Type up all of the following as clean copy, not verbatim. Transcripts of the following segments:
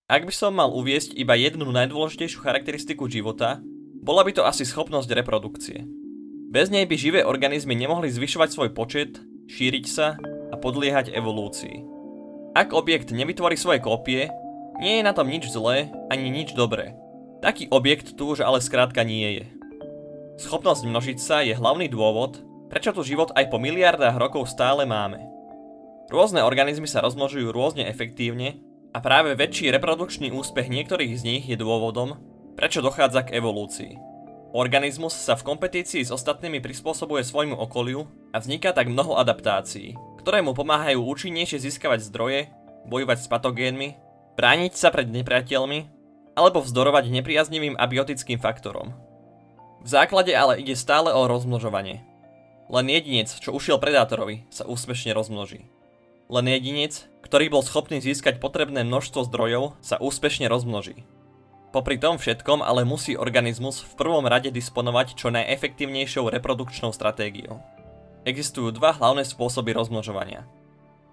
Ak by som mal uviesť iba jednu najdôležitejšiu charakteristiku života, bola by to asi schopnosť reprodukcie. Bez nej by živé organizmy nemohli zvyšovať svoj počet, šíriť sa a podliehať evolúcii. Ak objekt nevytvorí svoje kópie, nie je na tom nič zlé ani nič dobré. Taký objekt tu už ale skrátka nie je. Schopnosť množiť sa je hlavný dôvod, prečo tu život aj po miliardách rokov stále máme. Rôzne organizmy sa rozmnožujú rôzne efektívne a práve väčší reprodukčný úspech niektorých z nich je dôvodom, prečo dochádza k evolúcii. Organizmus sa v kompetícii s ostatnými prispôsobuje svojmu okoliu a vzniká tak mnoho adaptácií, ktoré mu pomáhajú účinnejšie získavať zdroje, bojovať s patogénmi, brániť sa pred nepriateľmi alebo vzdorovať nepriaznivým abiotickým faktorom. V základe ale ide stále o rozmnožovanie. Len jedinec, čo ušiel predátorovi, sa úspešne rozmnoží. Len jedinec, ktorý bol schopný získať potrebné množstvo zdrojov, sa úspešne rozmnoží. Popri tom všetkom ale musí organizmus v prvom rade disponovať čo najefektívnejšou reprodukčnou stratégiou. Existujú dva hlavné spôsoby rozmnožovania.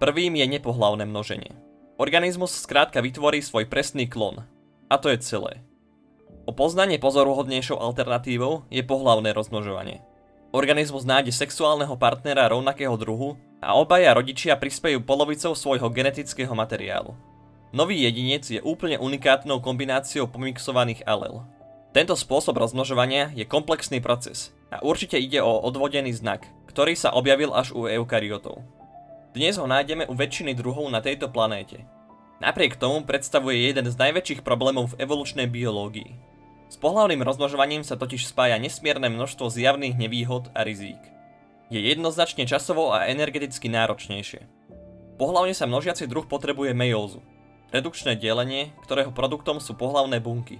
Prvým je nepohlavné množenie. Organizmus skrátka vytvorí svoj presný klon. A to je celé. O poznanie pozoruhodnejšou alternatívou je pohlavné rozmnožovanie. Organizmus nájde sexuálneho partnera rovnakého druhu a obaja rodičia prispejú polovicou svojho genetického materiálu. Nový jedinec je úplne unikátnou kombináciou pomixovaných alel. Tento spôsob rozmnožovania je komplexný proces a určite ide o odvodený znak, ktorý sa objavil až u eukariotov. Dnes ho nájdeme u väčšiny druhov na tejto planéte. Napriek tomu predstavuje jeden z najväčších problémov v evolučnej biológii. S pohlavným rozmnožovaním sa totiž spája nesmierne množstvo zjavných nevýhod a rizík. Je jednoznačne časovo a energeticky náročnejšie. Pohlavne sa množiaci druh potrebuje meiózu, redukčné delenie, ktorého produktom sú pohlavné bunky.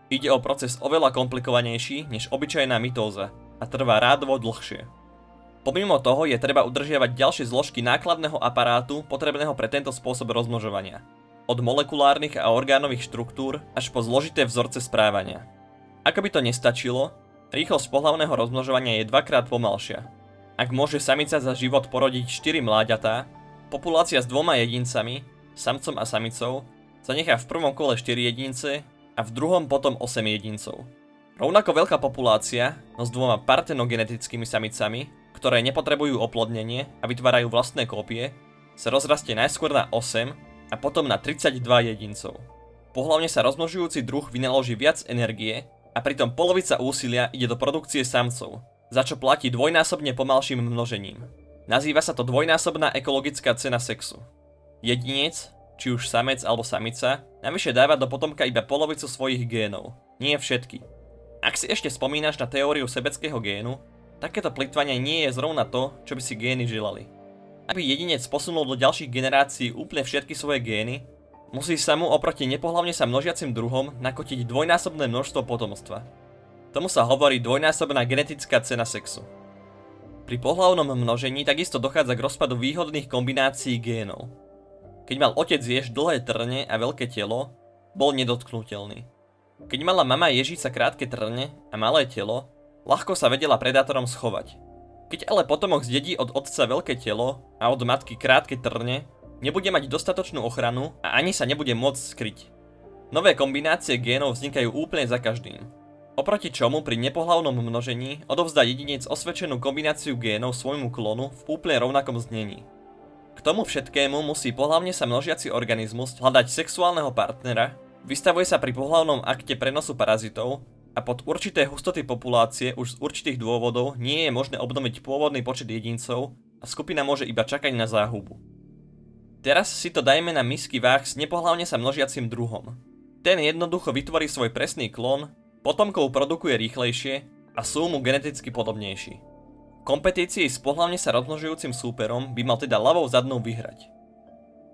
Ide o proces oveľa komplikovanejší než obyčajná mitóza a trvá rádovo dlhšie. Pomimo toho je treba udržiavať ďalšie zložky nákladného aparátu potrebného pre tento spôsob rozmnožovania. Od molekulárnych a orgánových štruktúr až po zložité vzorce správania. Ako by to nestačilo, rýchlosť pohlavného rozmnožovania je dvakrát pomalšia. Ak môže samica za život porodiť 4 mláďatá, populácia s 2 jedincami, samcom a samicou, zanechá v prvom kole 4 jedince a v druhom potom 8 jedincov. Rovnako veľká populácia, no s 2 partenogenetickými samicami, ktoré nepotrebujú oplodnenie a vytvárajú vlastné kópie, sa rozrastie najskôr na 8 a potom na 32 jedincov. Pohlavne sa rozmnožujúci druh vynaloží viac energie a pritom polovica úsilia ide do produkcie samcov, za čo platí dvojnásobne pomalším množením. Nazýva sa to dvojnásobná ekologická cena sexu. Jedinec, či už samec alebo samica, navyše dáva do potomka iba polovicu svojich génov, nie všetky. Ak si ešte spomínaš na teóriu sebeckého génu, takéto plytvanie nie je zrovna to, čo by si gény želali. Aby jedinec posunul do ďalších generácií úplne všetky svoje gény, musí sa mu oproti nepohlavne sa množiacim druhom nakotiť dvojnásobné množstvo potomstva. Tomu sa hovorí dvojnásobná genetická cena sexu. Pri pohlavnom množení takisto dochádza k rozpadu výhodných kombinácií génov. Keď mal otec jež dlhé trne a veľké telo, bol nedotknutelný. Keď mala mama ježica krátke trne a malé telo, ľahko sa vedela predátorom schovať. Keď ale potomok zdedí od otca veľké telo a od matky krátke trne, nebude mať dostatočnú ochranu a ani sa nebude môcť skryť. Nové kombinácie génov vznikajú úplne za každým. Oproti čomu pri nepohlavnom množení odovzdá jedinec osvedčenú kombináciu génov svojmu klonu v úplne rovnakom znení. K tomu všetkému musí pohlavne sa množiaci organizmus hľadať sexuálneho partnera, vystavuje sa pri pohlavnom akte prenosu parazitov a pod určité hustoty populácie už z určitých dôvodov nie je možné obnoviť pôvodný počet jedincov a skupina môže iba čakať na záhubu. Teraz si to dajme na misky váh s nepohlavne sa množiacim druhom. Ten jednoducho vytvorí svoj presný klon, potomkov produkuje rýchlejšie a sú mu geneticky podobnejší. V kompetícii s pohlavne sa rozmnožujúcim súperom by mal teda ľavou zadnou vyhrať.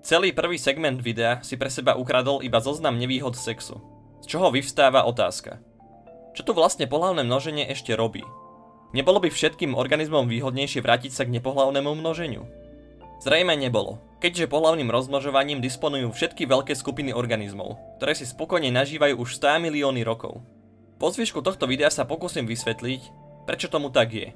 Celý prvý segment videa si pre seba ukradol iba zoznam nevýhod sexu, z čoho vyvstáva otázka. Čo tu vlastne pohlavné množenie ešte robí? Nebolo by všetkým organizmom výhodnejšie vrátiť sa k nepohlavnému množeniu? Zrejme nebolo, keďže pohlavným rozmnožovaním disponujú všetky veľké skupiny organizmov, ktoré si spokojne nažívajú už 100 milióny rokov. Po zvyšku tohto videa sa pokúsim vysvetliť, prečo tomu tak je.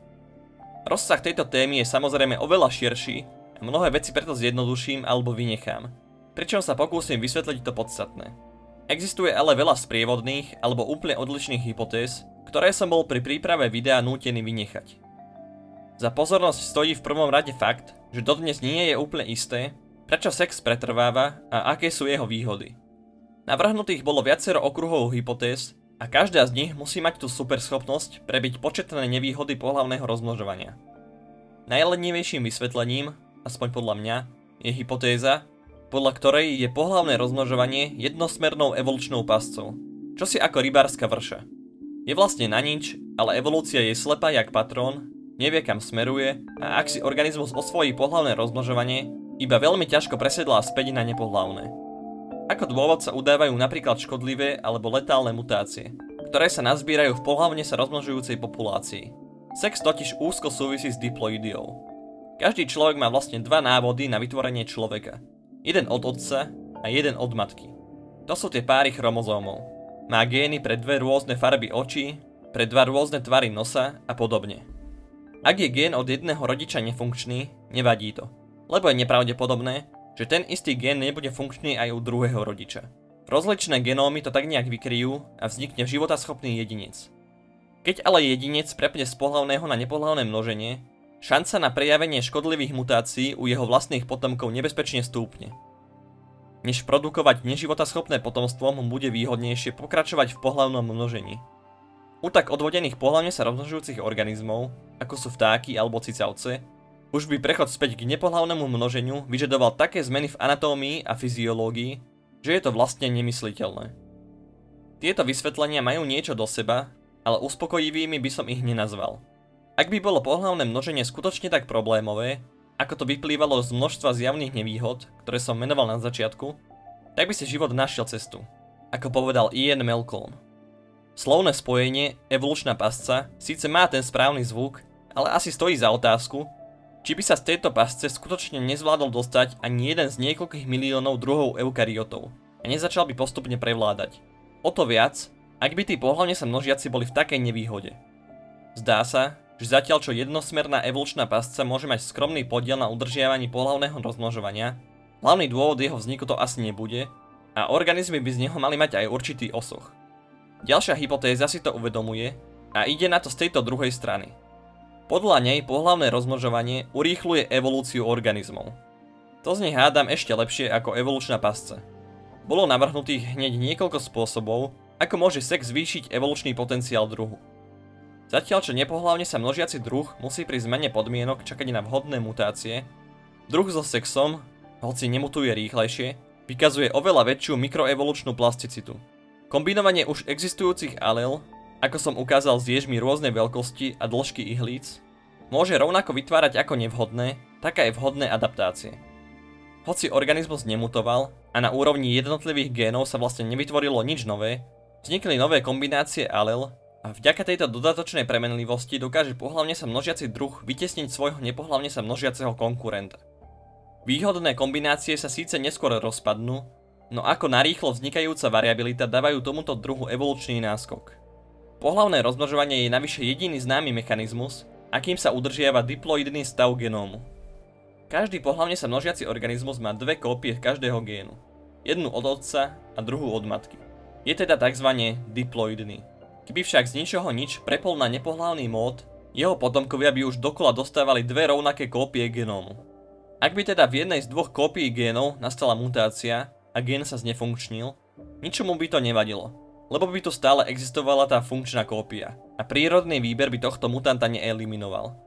Rozsah tejto témy je samozrejme oveľa širší a mnohé veci preto zjednoduším alebo vynechám, pričom sa pokúsim vysvetliť to podstatné. Existuje ale veľa sprievodných alebo úplne odlišných hypotéz, ktoré som bol pri príprave videa nútený vynechať. Za pozornosť stojí v prvom rade fakt, že dodnes nie je úplne isté, prečo sex pretrváva a aké sú jeho výhody. Navrhnutých bolo viacero okruhov hypotéz a každá z nich musí mať tú superschopnosť prebiť početné nevýhody pohlavného rozmnožovania. Najlenivejším vysvetlením, aspoň podľa mňa, je hypotéza, podľa ktorej je pohlavné rozmnožovanie jednosmernou evolučnou pascou, čo si ako rybárska vrša. Je vlastne na nič, ale evolúcia je slepá jak patrón, nevie kam smeruje a ak si organizmus osvojí pohlavné rozmnožovanie, iba veľmi ťažko presedlá späť na nepohlavné. Ako dôvod sa udávajú napríklad škodlivé alebo letálne mutácie, ktoré sa nazbierajú v pohlavne sa rozmnožujúcej populácii. Sex totiž úzko súvisí s diploidiou. Každý človek má vlastne dva návody na vytvorenie človeka. Jeden od otca a jeden od matky. To sú tie páry chromozómov. Má gény pre dve rôzne farby očí, pre dva rôzne tvary nosa a podobne. Ak je gén od jedného rodiča nefunkčný, nevadí to, lebo je nepravdepodobné, že ten istý gén nebude funkčný aj u druhého rodiča. Rozličné genómy to tak nejak vykryjú a vznikne životaschopný jedinec. Keď ale jedinec prepne z pohlavného na nepohlavné množenie, šanca na prejavenie škodlivých mutácií u jeho vlastných potomkov nebezpečne stúpne. Než produkovať neživotaschopné potomstvo mu bude výhodnejšie pokračovať v pohlavnom množení. U tak odvodených pohlavne sa rozmnožujúcich organizmov, ako sú vtáky alebo cicavce, už by prechod späť k nepohlavnému množeniu vyžadoval také zmeny v anatómii a fyziológii, že je to vlastne nemysliteľné. Tieto vysvetlenia majú niečo do seba, ale uspokojivými by som ich nenazval. Ak by bolo pohlavné množenie skutočne tak problémové, ako to vyplývalo z množstva zjavných nevýhod, ktoré som menoval na začiatku, tak by si život našiel cestu, ako povedal Ian Malcolm. Slovné spojenie evolučná pasca síce má ten správny zvuk, ale asi stojí za otázku, či by sa z tejto pasce skutočne nezvládol dostať ani jeden z niekoľkých miliónov druhov eukariotov a nezačal by postupne prevládať. O to viac, ak by tí pohlavne sa množiaci boli v takej nevýhode. Zdá sa, že zatiaľ čo jednosmerná evolučná pasca môže mať skromný podiel na udržiavaní pohlavného rozmnožovania, hlavný dôvod jeho vzniku to asi nebude a organizmy by z neho mali mať aj určitý osoch. Ďalšia hypotéza si to uvedomuje a ide na to z tejto druhej strany. Podľa nej pohlavné rozmnožovanie urýchľuje evolúciu organizmov. To znie hádam ešte lepšie ako evolučná pasca. Bolo navrhnutých hneď niekoľko spôsobov, ako môže sex zvýšiť evolučný potenciál druhu. Zatiaľ čo nepohlavne sa množiaci druh musí pri zmene podmienok čakať na vhodné mutácie, druh so sexom, hoci nemutuje rýchlejšie, vykazuje oveľa väčšiu mikroevolučnú plasticitu. Kombinovanie už existujúcich alel, ako som ukázal s ježmi rôznej veľkosti a dĺžky ihlíc, môže rovnako vytvárať ako nevhodné, tak aj vhodné adaptácie. Hoci organizmus nemutoval a na úrovni jednotlivých génov sa vlastne nevytvorilo nič nové, vznikli nové kombinácie alel a vďaka tejto dodatočnej premenlivosti dokáže pohlavne sa množiaci druh vytesniť svojho nepohlavne sa množiaceho konkurenta. Výhodné kombinácie sa síce neskôr rozpadnú, no ako narýchlo vznikajúca variabilita dávajú tomuto druhu evolučný náskok. Pohlavné rozmnožovanie je navyše jediný známy mechanizmus, akým sa udržiava diploidný stav genómu. Každý pohlavne sa množiaci organizmus má dve kópie každého génu, jednu od otca a druhú od matky. Je teda tzv. Diploidný. Keby však z ničoho nič prepol na nepohlavný mód, jeho potomkovia by už dokola dostávali dve rovnaké kópie genómu. Ak by teda v jednej z dvoch kópií génov nastala mutácia a gén sa znefunkčnil, ničomu by to nevadilo, lebo by tu stále existovala tá funkčná kópia a prírodný výber by tohto mutanta neeliminoval.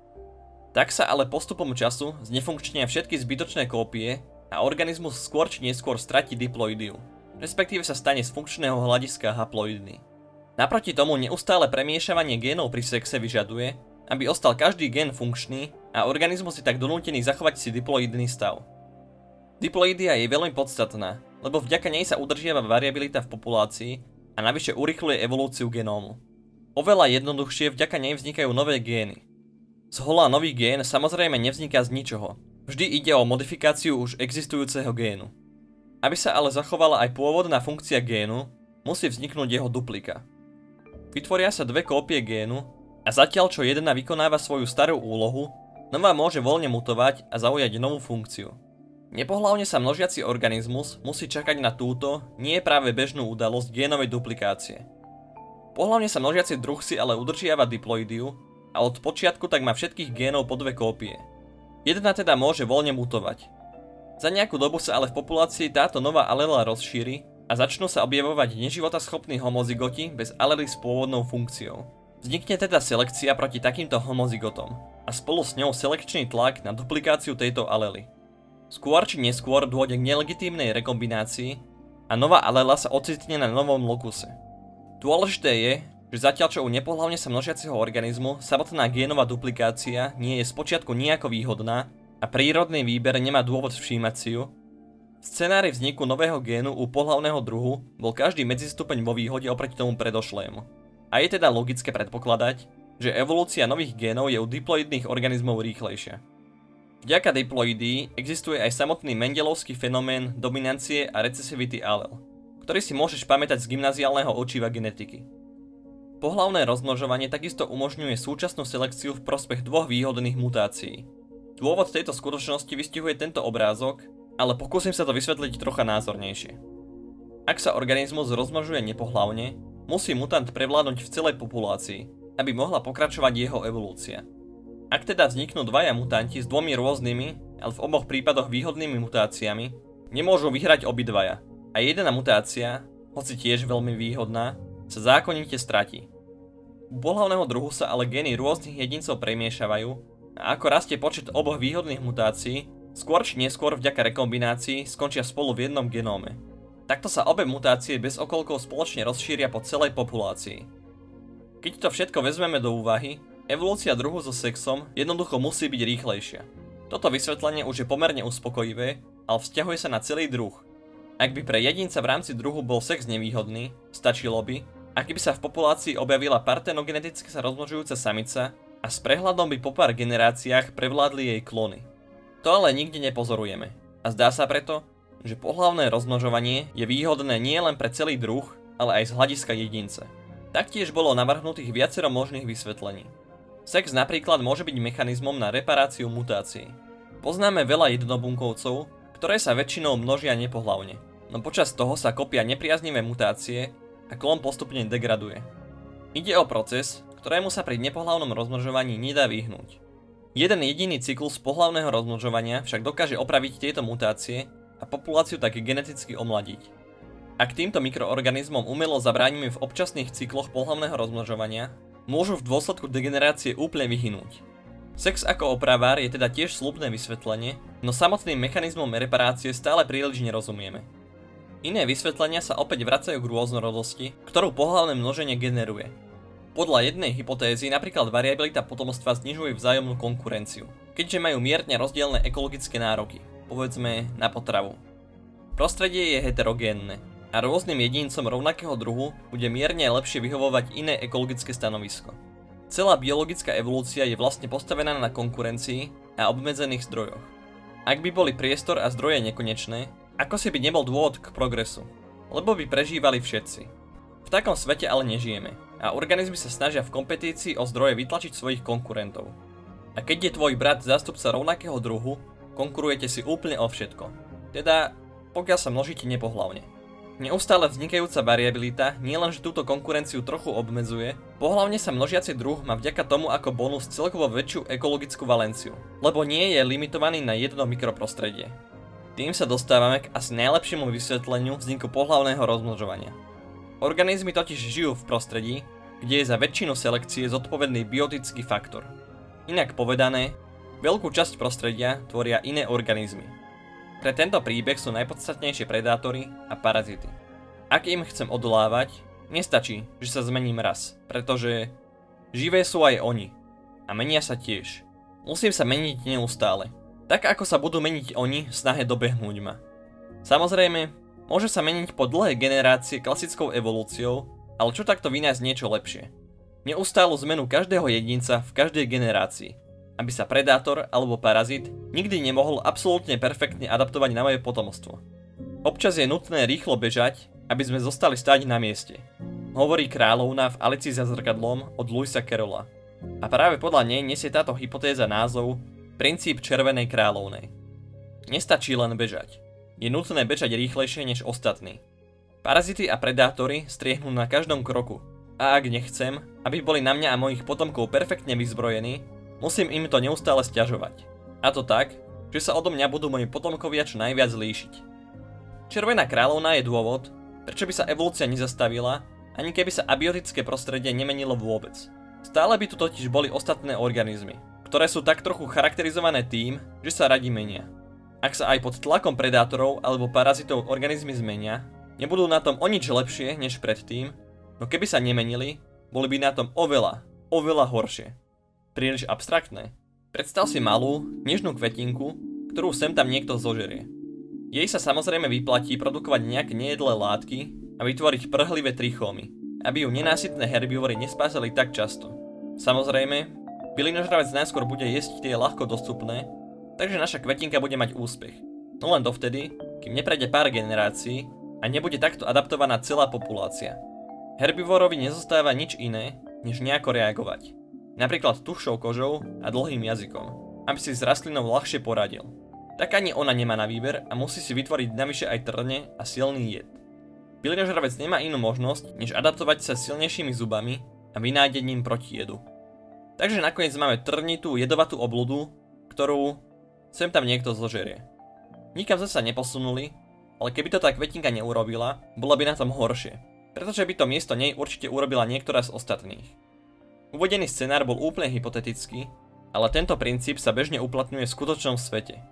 Tak sa ale postupom času znefunkčnia všetky zbytočné kópie a organizmus skôr či neskôr stratí diploidiu, respektíve sa stane z funkčného hľadiska haploidný. Naproti tomu neustále premiešavanie génov pri sexe vyžaduje, aby ostal každý gén funkčný a organizmus je tak donútený zachovať si diploidný stav. Diploidia je veľmi podstatná, lebo vďaka nej sa udržiava variabilita v populácii a navyše urýchľuje evolúciu genómu. Oveľa jednoduchšie vďaka nej vznikajú nové gény. Zhola nový gén samozrejme nevzniká z ničoho, vždy ide o modifikáciu už existujúceho génu. Aby sa ale zachovala aj pôvodná funkcia génu, musí vzniknúť jeho duplika. Vytvoria sa dve kópie génu a zatiaľ čo jedna vykonáva svoju starú úlohu, nová môže voľne mutovať a zaujať novú funkciu. Nepohlavne sa množiaci organizmus musí čakať na túto, nie práve bežnú udalosť génovej duplikácie. Pohlavne sa množiaci druh si ale udržiava diploidiu a od počiatku tak má všetkých génov po 2 kópie. Jedna teda môže voľne mutovať. Za nejakú dobu sa ale v populácii táto nová alela rozšíri a začnú sa objavovať neživotaschopní homozygoti bez alely s pôvodnou funkciou. Vznikne teda selekcia proti takýmto homozygotom a spolu s ňou selekčný tlak na duplikáciu tejto alely. Skôr či neskôr dôjde k nelegitímnej rekombinácii a nová alela sa ocitne na novom lokuse. Dôležité je, že zatiaľ čo u nepohlavne sa množiaceho organizmu samotná génová duplikácia nie je spočiatku nejako výhodná a prírodný výber nemá dôvod všímať si ju, v scenári vzniku nového génu u pohlavného druhu bol každý medzistupeň vo výhode oproti tomu predošlému. A je teda logické predpokladať, že evolúcia nových génov je u diploidných organizmov rýchlejšia. Vďaka diploidii existuje aj samotný mendelovský fenomén dominancie a recesivity alel, ktorý si môžeš pamätať z gymnaziálneho učiva genetiky. Pohlavné rozmnožovanie takisto umožňuje súčasnú selekciu v prospech 2 výhodných mutácií. Dôvod tejto skutočnosti vystihuje tento obrázok, ale pokúsim sa to vysvetliť trocha názornejšie. Ak sa organizmus rozmnožuje nepohlavne, musí mutant prevládnuť v celej populácii, aby mohla pokračovať jeho evolúcia. Ak teda vzniknú 2 mutanti s 2 rôznymi, ale v oboch prípadoch výhodnými mutáciami, nemôžu vyhrať obidvaja a jedna mutácia, hoci tiež veľmi výhodná, sa zákonite stratí. U pohlavného druhu sa ale gény rôznych jedincov premiešavajú a ako rastie počet oboch výhodných mutácií, skôr či neskôr vďaka rekombinácii skončia spolu v jednom genóme. Takto sa obe mutácie bez okolkov spoločne rozšíria po celej populácii. Keď to všetko vezmeme do úvahy, evolúcia druhu so sexom jednoducho musí byť rýchlejšia. Toto vysvetlenie už je pomerne uspokojivé, ale vzťahuje sa na celý druh. Ak by pre jedinca v rámci druhu bol sex nevýhodný, stačilo by, ak by sa v populácii objavila partenogeneticky sa rozmnožujúca samica a s prehľadom by po pár generáciách prevládli jej klony. To ale nikde nepozorujeme a zdá sa preto, že pohlavné rozmnožovanie je výhodné nie len pre celý druh, ale aj z hľadiska jedinca. Taktiež bolo navrhnutých viacero možných vysvetlení. Sex napríklad môže byť mechanizmom na reparáciu mutácií. Poznáme veľa jednobunkovcov, ktoré sa väčšinou množia nepohlavne, no počas toho sa kopia nepriaznivé mutácie a klon postupne degraduje. Ide o proces, ktorému sa pri nepohlavnom rozmnožovaní nedá vyhnúť. Jeden jediný cyklus pohlavného rozmnožovania však dokáže opraviť tieto mutácie a populáciu tak geneticky omladiť. Ak týmto mikroorganizmom umelo zabránime v občasných cykloch pohlavného rozmnožovania, môžu v dôsledku degenerácie úplne vyhynúť. Sex ako opravár je teda tiež sľubné vysvetlenie, no samotným mechanizmom reparácie stále príliš nerozumieme. Iné vysvetlenia sa opäť vracajú k rôznorodosti, ktorú pohlavné množenie generuje. Podľa jednej hypotézy napríklad variabilita potomstva znižuje vzájomnú konkurenciu, keďže majú mierne rozdielne ekologické nároky, povedzme na potravu. Prostredie je heterogénne a rôznym jedincom rovnakého druhu bude mierne lepšie vyhovovať iné ekologické stanovisko. Celá biologická evolúcia je vlastne postavená na konkurencii a obmedzených zdrojoch. Ak by boli priestor a zdroje nekonečné, ako si by nebol dôvod k progresu, lebo by prežívali všetci. V takom svete ale nežijeme a organizmy sa snažia v kompetícii o zdroje vytlačiť svojich konkurentov. A keď je tvoj brat zástupca rovnakého druhu, konkurujete si úplne o všetko. Teda, pokiaľ sa množíte nepohlavne. Neustále vznikajúca variabilita nielenže túto konkurenciu trochu obmedzuje, pohlavne sa množiaci druh má vďaka tomu ako bonus celkovo väčšiu ekologickú valenciu, lebo nie je limitovaný na jedno mikroprostredie. Tým sa dostávame k asi najlepšiemu vysvetleniu vzniku pohlavného rozmnožovania. Organizmy totiž žijú v prostredí, kde je za väčšinu selekcie zodpovedný biotický faktor. Inak povedané, veľkú časť prostredia tvoria iné organizmy. Pre tento príbeh sú najpodstatnejšie predátory a parazity. Ak im chcem odolávať, nestačí, že sa zmením raz, pretože živé sú aj oni a menia sa tiež. Musím sa meniť neustále, tak ako sa budú meniť oni v snahe dobehnúť ma. Samozrejme, môže sa meniť po dlhé generácie klasickou evolúciou, ale čo takto vynájsť niečo lepšie? Neustálu zmenu každého jedinca v každej generácii, aby sa predátor alebo parazit nikdy nemohol absolútne perfektne adaptovať na moje potomstvo. Občas je nutné rýchlo bežať, aby sme zostali stáť na mieste, hovorí kráľovna v Alicii za zrkadlom od Lewisa Carrolla. A práve podľa nej nesie táto hypotéza názov Princíp červenej kráľovnej. Nestačí len bežať. Je nutné bežať rýchlejšie než ostatní. Parazity a predátory striehnú na každom kroku. A ak nechcem, aby boli na mňa a mojich potomkov perfektne vyzbrojení, musím im to neustále sťažovať. A to tak, že sa odo mňa budú moji potomkovia čo najviac líšiť. Červená kráľovna je dôvod, prečo by sa evolúcia nezastavila, ani keby sa abiotické prostredie nemenilo vôbec. Stále by tu totiž boli ostatné organizmy, ktoré sú tak trochu charakterizované tým, že sa radi menia. Ak sa aj pod tlakom predátorov alebo parazitov organizmy zmenia, nebudú na tom o nič lepšie než predtým, no keby sa nemenili, boli by na tom oveľa horšie. Príliš abstraktné. Predstav si malú, nežnú kvetinku, ktorú sem tam niekto zožerie. Jej sa samozrejme vyplatí produkovať nejaké nejedlé látky a vytvoriť prhlivé trichómy, aby ju nenásytné herbivory nespásali tak často. Samozrejme, bylinožravec najskôr bude jesť tie ľahko dostupné, takže naša kvetinka bude mať úspech. No len dovtedy, kým neprejde pár generácií a nebude takto adaptovaná celá populácia. Herbivorovi nezostáva nič iné, než nejako reagovať. Napríklad tušou kožou a dlhým jazykom, aby si s rastlinou ľahšie poradil. Tak ani ona nemá na výber a musí si vytvoriť navyše aj trne a silný jed. Bylinožravec nemá inú možnosť, než adaptovať sa silnejšími zubami a vynájdením protijedu. Takže nakoniec máme trnitú jedovatú obludu, ktorú sem tam niekto zožerie. Nikam sme sa neposunuli, ale keby to tá kvetinka neurobila, bola by na tom horšie, pretože by to miesto nej určite urobila niektorá z ostatných. Uvedený scenár bol úplne hypotetický, ale tento princíp sa bežne uplatňuje v skutočnom svete.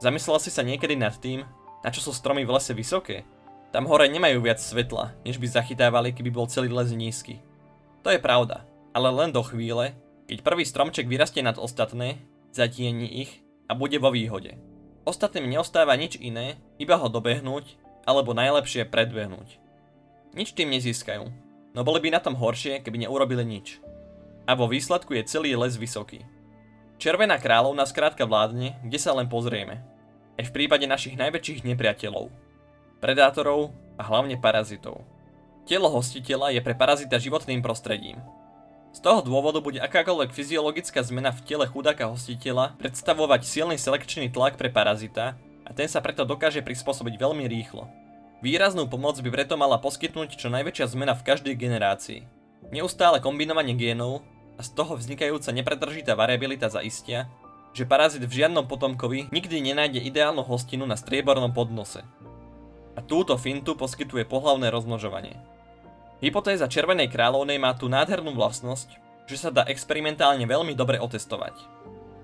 Zamyslel si sa niekedy nad tým, na čo sú stromy v lese vysoké? Tam hore nemajú viac svetla, než by zachytávali, keby bol celý les nízky. To je pravda, ale len do chvíle, keď prvý stromček vyrastie nad ostatné, zatieni ich a bude vo výhode. Ostatným neostáva nič iné, iba ho dobehnúť, alebo najlepšie predbehnúť. Nič tým nezískajú, no boli by na tom horšie, keby neurobili nič. A vo výsledku je celý les vysoký. Červená kráľovna skrátka vládne, kde sa len pozrieme. Aj v prípade našich najväčších nepriateľov. Predátorov a hlavne parazitov. Telo hostiteľa je pre parazita životným prostredím. Z toho dôvodu bude akákoľvek fyziologická zmena v tele chudáka hostiteľa predstavovať silný selekčný tlak pre parazita a ten sa preto dokáže prispôsobiť veľmi rýchlo. Výraznú pomoc by preto mala poskytnúť čo najväčšia zmena v každej generácii. Neustále kombinovanie génov a z toho vznikajúca nepretržitá variabilita zaistia, že parazit v žiadnom potomkovi nikdy nenájde ideálnu hostinu na striebornom podnose. A túto fintu poskytuje pohlavné rozmnožovanie. Hypotéza červenej kráľovnej má tú nádhernú vlastnosť, že sa dá experimentálne veľmi dobre otestovať.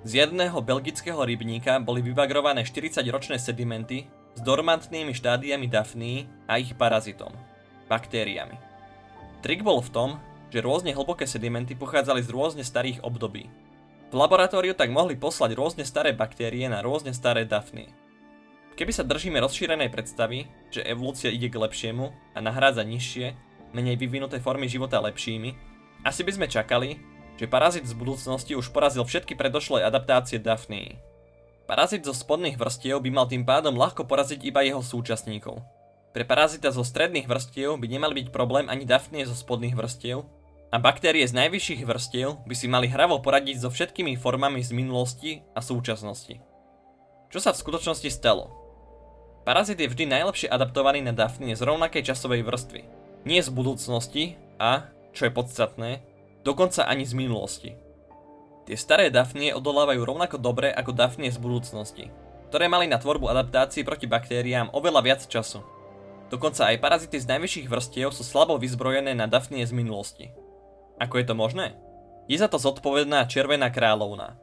Z jedného belgického rybníka boli vybagrované 40-ročné sedimenty s dormantnými štádiami dafnií a ich parazitom, baktériami. Trik bol v tom, že rôzne hlboké sedimenty pochádzali z rôzne starých období. V laboratóriu tak mohli poslať rôzne staré baktérie na rôzne staré dafnie. Keby sa držíme rozšírenej predstavy, že evolúcia ide k lepšiemu a nahrádza nižšie, menej vyvinuté formy života lepšími, asi by sme čakali, že parazit z budúcnosti už porazil všetky predošlé adaptácie dafnií. Parazit zo spodných vrstiev by mal tým pádom ľahko poraziť iba jeho súčasníkov. Pre parazita zo stredných vrstiev by nemali byť problém ani dafnie zo spodných vrstiev a baktérie z najvyšších vrstiev by si mali hravo poradiť so všetkými formami z minulosti a súčasnosti. Čo sa v skutočnosti stalo? Parazit je vždy najlepšie adaptovaný na dafnie z rovnakej časovej vrstvy. Nie z budúcnosti a, čo je podstatné, dokonca ani z minulosti. Tie staré dafnie odolávajú rovnako dobre ako dafnie z budúcnosti, ktoré mali na tvorbu adaptácií proti baktériám oveľa viac času. Dokonca aj parazity z najvyšších vrstiev sú slabo vyzbrojené na dafnie z minulosti. Ako je to možné? Je za to zodpovedná červená kráľovna.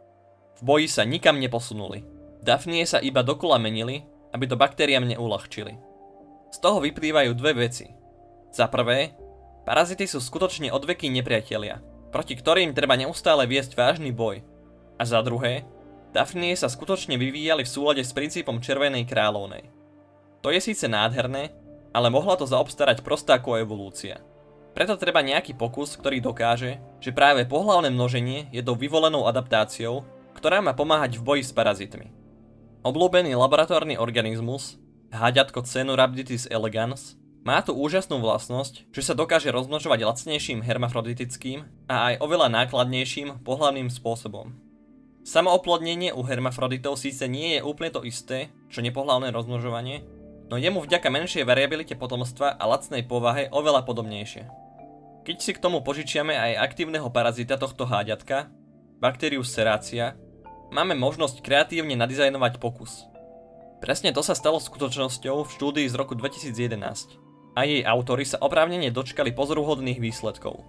V boji sa nikam neposunuli. Dafnie sa iba dokola menili, aby to baktériám neuľahčili. Z toho vyplývajú dve veci. Za prvé, parazity sú skutočne odveky nepriatelia, proti ktorým treba neustále viesť vážny boj. A za druhé, dafnie sa skutočne vyvíjali v súlade s princípom červenej kráľovnej. To je síce nádherné, ale mohla to zaobstarať prostá koevolúcia. Preto treba nejaký pokus, ktorý dokáže, že práve pohlavné množenie je tou vyvolenou adaptáciou, ktorá má pomáhať v boji s parazitmi. Obľúbený laboratórny organizmus, háďatko Caenorhabditis elegans, má tu úžasnú vlastnosť, že sa dokáže rozmnožovať lacnejším hermafroditickým a aj oveľa nákladnejším pohlavným spôsobom. Samooplodnenie u hermafroditov síce nie je úplne to isté, čo nepohlavné rozmnožovanie, no je mu vďaka menšej variabilite potomstva a lacnej povahe oveľa podobnejšie. Keď si k tomu požičiame aj aktívneho parazita tohto háďatka, Bacterius serratia, máme možnosť kreatívne nadizajnovať pokus. Presne to sa stalo skutočnosťou v štúdii z roku 2011 a jej autori sa oprávnene dočkali pozoruhodných výsledkov.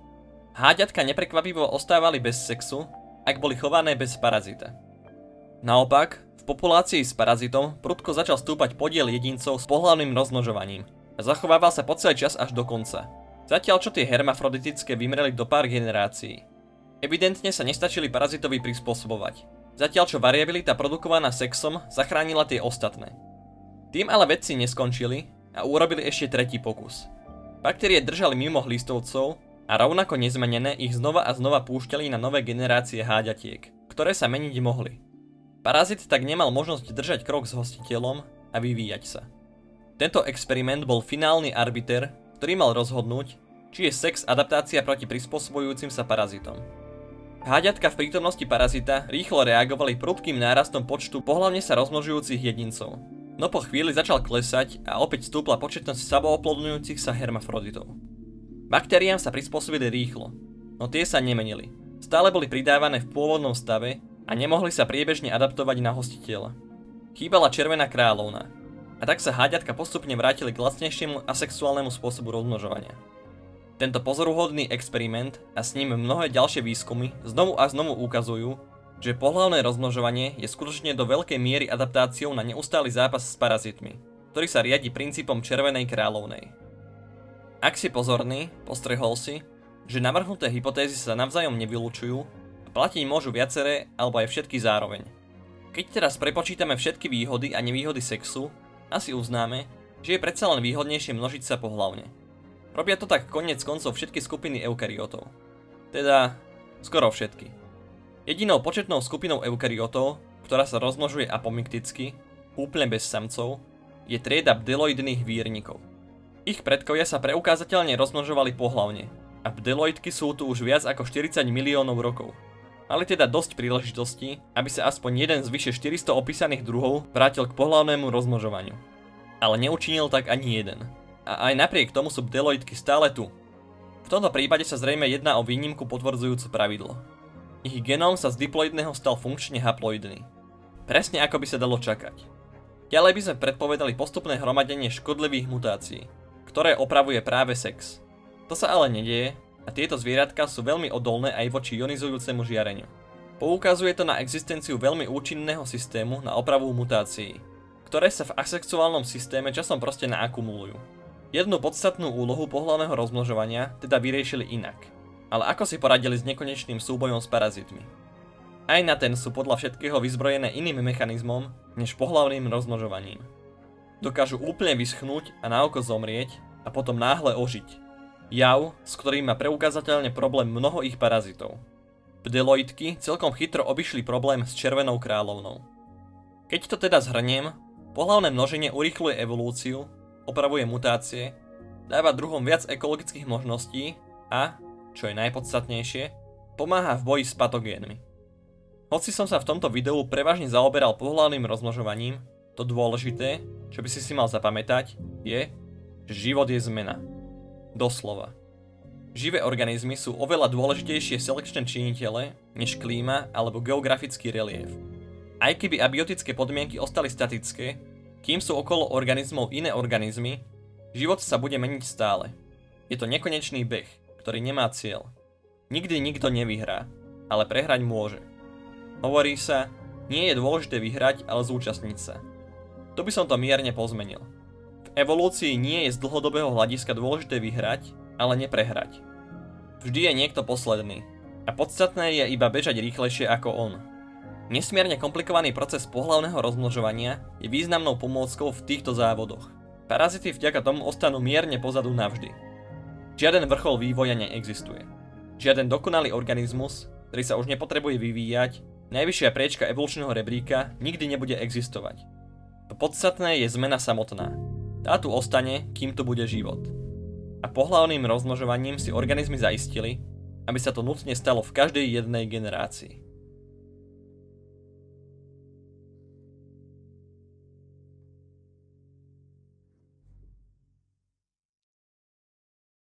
Háďatka neprekvapivo ostávali bez sexu, ak boli chované bez parazita. Naopak, v populácii s parazitom prudko začal stúpať podiel jedincov s pohlavným rozmnožovaním a zachovával sa po celý čas až do konca. Zatiaľ čo tie hermafroditické vymreli do pár generácií. Evidentne sa nestačili parazitovi prispôsobovať, zatiaľ čo variabilita produkovaná sexom zachránila tie ostatné. Tým ale vedci neskončili a urobili ešte tretí pokus. Baktérie držali mimo hlistovcov a rovnako nezmenené ich znova a znova púšťali na nové generácie háďatiek, ktoré sa meniť mohli. Parazit tak nemal možnosť držať krok s hostiteľom a vyvíjať sa. Tento experiment bol finálny arbiter, ktorý mal rozhodnúť, či je sex adaptácia proti prispôsobujúcim sa parazitom. Háďatka v prítomnosti parazita rýchlo reagovali prudkým nárastom počtu pohlavne sa rozmnožujúcich jedincov, no po chvíli začal klesať a opäť stúpla početnosť samooplodňujúcich sa hermafroditov. Baktériám sa prispôsobili rýchlo, no tie sa nemenili. Stále boli pridávané v pôvodnom stave a nemohli sa priebežne adaptovať na hostiteľa. Chýbala červená kráľovna. A tak sa háďatka postupne vrátili k lacnejšiemu asexuálnemu spôsobu rozmnožovania. Tento pozoruhodný experiment a s ním mnohé ďalšie výskumy znovu a znovu ukazujú, že pohlavné rozmnožovanie je skutočne do veľkej miery adaptáciou na neustály zápas s parazitmi, ktorý sa riadi princípom červenej kráľovnej. Ak si pozorný, postrehol si, že navrhnuté hypotézy sa navzájom nevylučujú a platiť môžu viaceré alebo aj všetky zároveň. Keď teraz prepočítame všetky výhody a nevýhody sexu, asi uznáme, že je predsa len výhodnejšie množiť sa pohlavne. Robia to tak koniec koncov všetky skupiny eukariotov. Teda, skoro všetky. Jedinou početnou skupinou eukariotov, ktorá sa rozmnožuje apomikticky, úplne bez samcov, je trieda bdeloidných vírnikov. Ich predkovia sa preukázateľne rozmnožovali pohlavne a bdeloidky sú tu už viac ako 40 miliónov rokov. Mali teda dosť príležitostí, aby sa aspoň jeden z vyše 400 opísaných druhov vrátil k pohlavnému rozmnožovaniu. Ale neučinil tak ani jeden. A aj napriek tomu sú bdeloidky stále tu. V tomto prípade sa zrejme jedná o výnimku potvrdzujúcu pravidlo. Ich genóm sa z diploidného stal funkčne haploidný. Presne ako by sa dalo čakať. Ďalej by sme predpovedali postupné hromadenie škodlivých mutácií, ktoré opravuje práve sex. To sa ale nedieje a tieto zvieratka sú veľmi odolné aj voči ionizujúcemu žiareniu. Poukazuje to na existenciu veľmi účinného systému na opravu mutácií, ktoré sa v asexuálnom systéme časom proste naakumulujú. Jednu podstatnú úlohu pohlavného rozmnožovania teda vyriešili inak, ale ako si poradili s nekonečným súbojom s parazitmi? Aj na ten sú podľa všetkého vyzbrojené iným mechanizmom než pohlavným rozmnožovaním. Dokážu úplne vyschnúť a na oko zomrieť a potom náhle ožiť. Jav, s ktorým má preukázateľne problém mnoho ich parazitov. Bdeloidky celkom chytro obišli problém s červenou kráľovnou. Keď to teda zhrniem, pohlavné množenie urýchľuje evolúciu, opravuje mutácie, dáva druhom viac ekologických možností a, čo je najpodstatnejšie, pomáha v boji s patogénmi. Hoci som sa v tomto videu prevažne zaoberal pohlavným rozmnožovaním, to dôležité, čo by si mal zapamätať, je, že život je zmena. Doslova. Živé organizmy sú oveľa dôležitejšie selekčné činitele než klíma alebo geografický reliéf. Aj keby abiotické podmienky ostali statické, kým sú okolo organizmov iné organizmy, život sa bude meniť stále. Je to nekonečný beh, ktorý nemá cieľ. Nikdy nikto nevyhrá, ale prehrať môže. Hovorí sa, nie je dôležité vyhrať, ale zúčastniť sa. Tu by som to mierne pozmenil. V evolúcii nie je z dlhodobého hľadiska dôležité vyhrať, ale neprehrať. Vždy je niekto posledný a podstatné je iba bežať rýchlejšie ako on. Nesmierne komplikovaný proces pohlavného rozmnožovania je významnou pomôckou v týchto závodoch. Parazity vďaka tomu ostanú mierne pozadu navždy. Žiaden vrchol vývoja neexistuje. Žiaden dokonalý organizmus, ktorý sa už nepotrebuje vyvíjať, najvyššia priečka evolučného rebríka nikdy nebude existovať. To podstatné je zmena samotná. Tá tu ostane, kým tu bude život. A pohlavným rozmnožovaním si organizmy zaistili, aby sa to nutne stalo v každej jednej generácii.